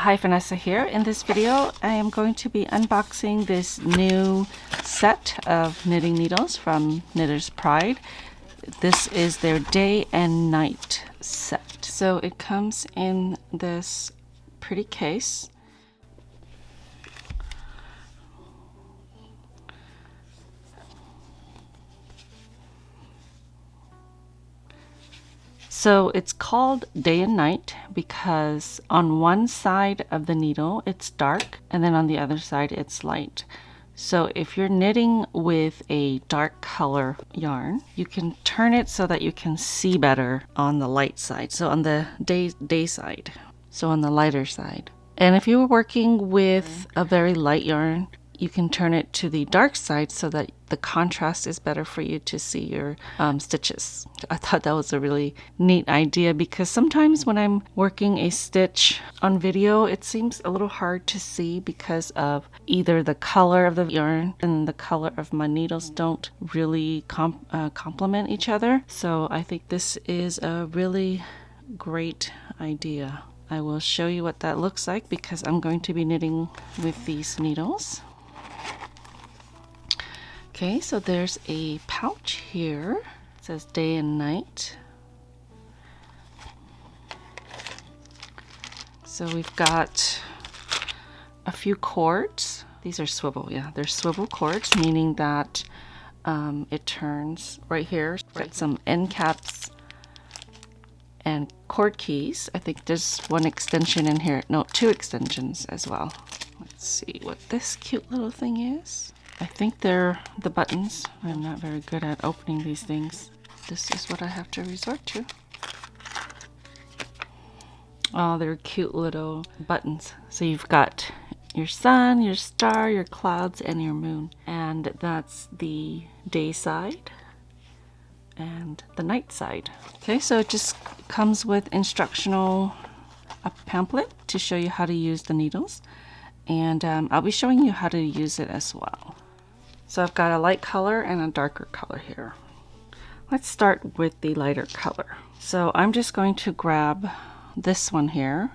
Hi, Phanessa here. In this video, I am going to be unboxing this new set of knitting needles from Knitter's Pride. This is their day and night set. So it comes in this pretty case. So it's called day and night because on one side of the needle it's dark and then on the other side it's light. So if you're knitting with a dark color yarn, you can turn it so that you can see better on the light side. So on the day side, so on the lighter side. And if you were working with a very light yarn, you can turn it to the dark side so that the contrast is better for you to see your stitches. I thought that was a really neat idea because sometimes when I'm working a stitch on video, it seems a little hard to see because of either the color of the yarn and the color of my needles don't really complement each other. So I think this is a really great idea. I will show you what that looks like because I'm going to be knitting with these needles. Okay, so there's a pouch here. It says day and night. So we've got a few cords. These are swivel, yeah, they're swivel cords, meaning that it turns right here. Got some end caps and cord keys. I think there's one extension in here. No, two extensions as well. Let's see what this cute little thing is. I think they're the buttons. I'm not very good at opening these things. This is what I have to resort to. Oh, they're cute little buttons. So you've got your sun, your star, your clouds, and your moon. And that's the day side and the night side. Okay, so it just comes with a pamphlet to show you how to use the needles. And I'll be showing you how to use it as well. So I've got a light color and a darker color here. Let's start with the lighter color. So I'm just going to grab this one here.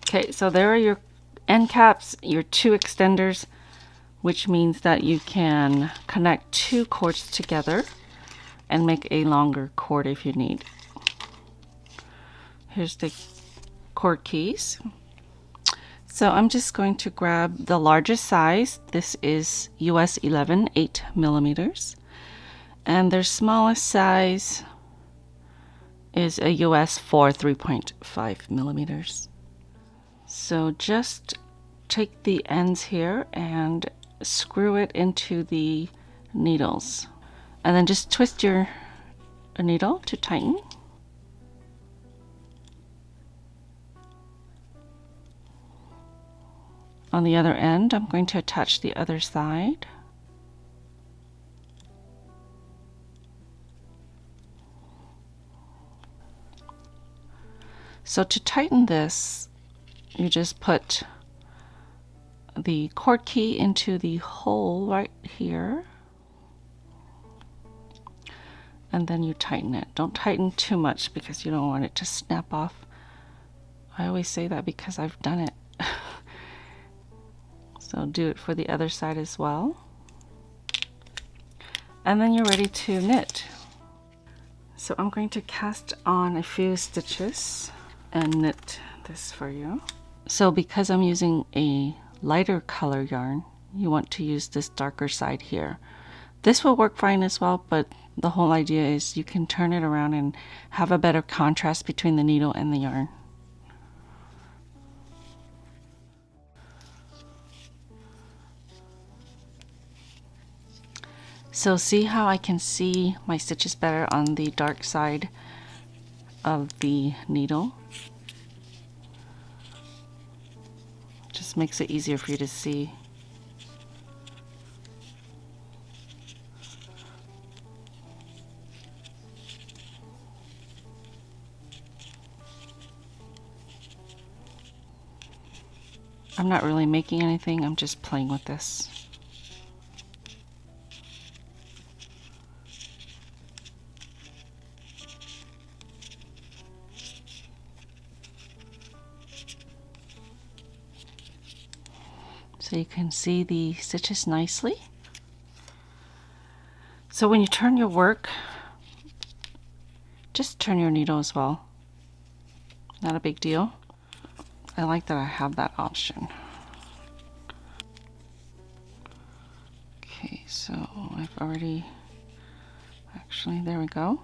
Okay, so there are your end caps, your two extenders, which means that you can connect two cords together and make a longer cord if you need. Here's the cord keys. So I'm just going to grab the largest size. This is US 11, 8 millimeters. And their smallest size is a US 4, 3.5 millimeters. So just take the ends here and screw it into the needles. And then just twist your needle to tighten. On the other end, I'm going to attach the other side. So to tighten this, you just put the cord key into the hole right here. And then you tighten it. Don't tighten too much because you don't want it to snap off. I always say that because I've done it. So do it for the other side as well. And then you're ready to knit. So I'm going to cast on a few stitches and knit this for you. So because I'm using a lighter color yarn, you want to use this darker side here. This will work fine as well, but the whole idea is you can turn it around and have a better contrast between the needle and the yarn. So see how I can see my stitches better on the dark side of the needle? Just makes it easier for you to see. I'm not really making anything, I'm just playing with this. so you can see the stitches nicely. So when you turn your work, just turn your needle as well. Not a big deal. I like that I have that option. Okay, so I've already, actually, there we go.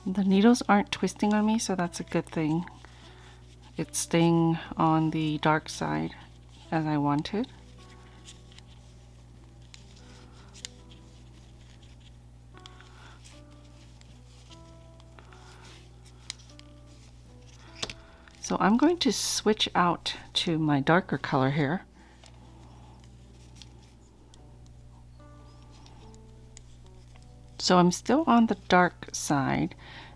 The needles aren't twisting on me, so that's a good thing. It's staying on the dark side as I wanted. So I'm going to switch out to my darker color here. So I'm still on the dark side,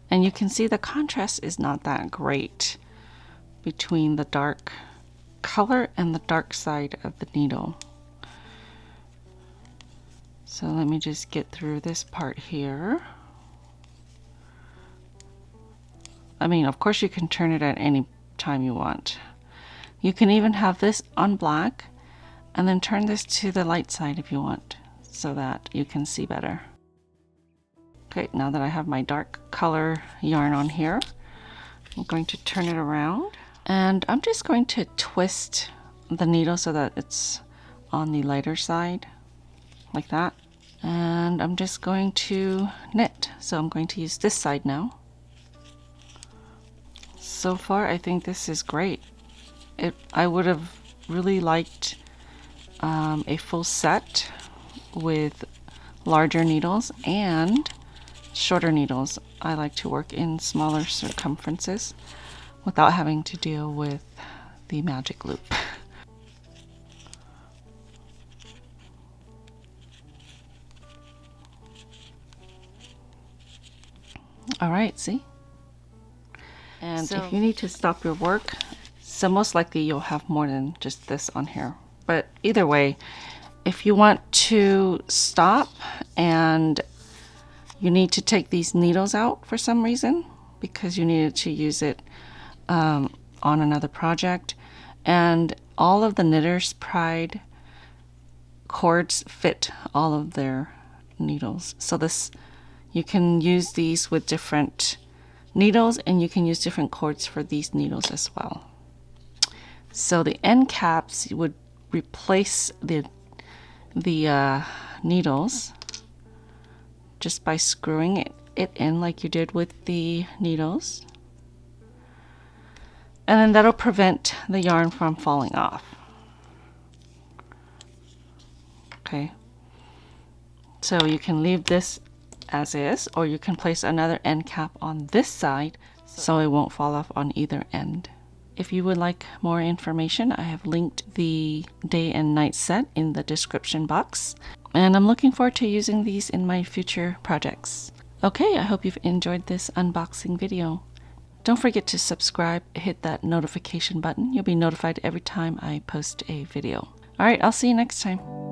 and you can see the contrast is not that great between the dark color and the dark side of the needle. So let me just get through this part here. I mean, of course you can turn it at any time you want. You can even have this on black and then turn this to the light side if you want, so that you can see better. Okay, now that I have my dark color yarn on here, I'm going to turn it around, and I'm just going to twist the needle so that it's on the lighter side, like that. And I'm just going to knit. So I'm going to use this side now. So far, I think this is great. I would have really liked a full set with larger needles and shorter needles. I like to work in smaller circumferences without having to deal with the magic loop. All right, see? And so, if you need to stop your work, so most likely you'll have more than just this on here. But either way, if you want to stop and you need to take these needles out for some reason because you needed to use it on another project, and all of the Knitter's Pride cords fit all of their needles. So this, you can use these with different needles, and you can use different cords for these needles as well. So the end caps would replace the needles just by screwing it in like you did with the needles. And then that'll prevent the yarn from falling off. Okay. So you can leave this as is, or you can place another end cap on this side so it won't fall off on either end. If you would like more information, I have linked the day and night set in the description box, and I'm looking forward to using these in my future projects. Okay, I hope you've enjoyed this unboxing video. Don't forget to subscribe, hit that notification button. You'll be notified every time I post a video. All right, I'll see you next time.